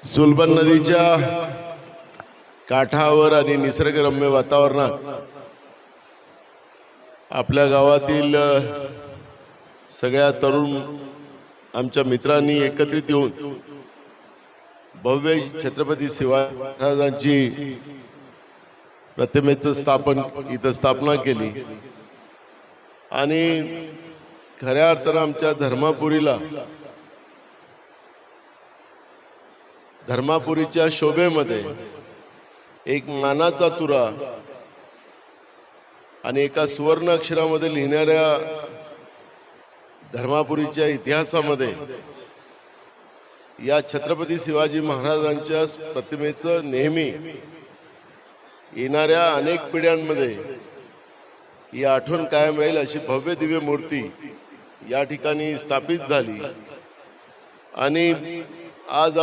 सुलभन नदीच्या काठावर आणि निसर्गरम्य वातावरणात आपल्या गावातील सगळ्या तरुण आमच्या मित्रांनी एकत्रित येऊन भव्य छत्रपती शिवाजी महाराजांची प्रतिमेचं स्थापना केली आणि खऱ्या अर्थानं आमच्या धर्मापुरीच्या शोभेमध्ये एक मानाचा तुरा आणि एका सुवर्ण अक्षरामध्ये लिहिणाऱ्या धर्मापुरीच्या इतिहासामध्ये या छत्रपती शिवाजी महाराजांच्या प्रतिमेचं नेहमी येणाऱ्या अनेक पिढ्यांमध्ये ही आठवण कायम राहील अशी भव्य दिव्य मूर्ती या ठिकाणी स्थापित झाली आणि आज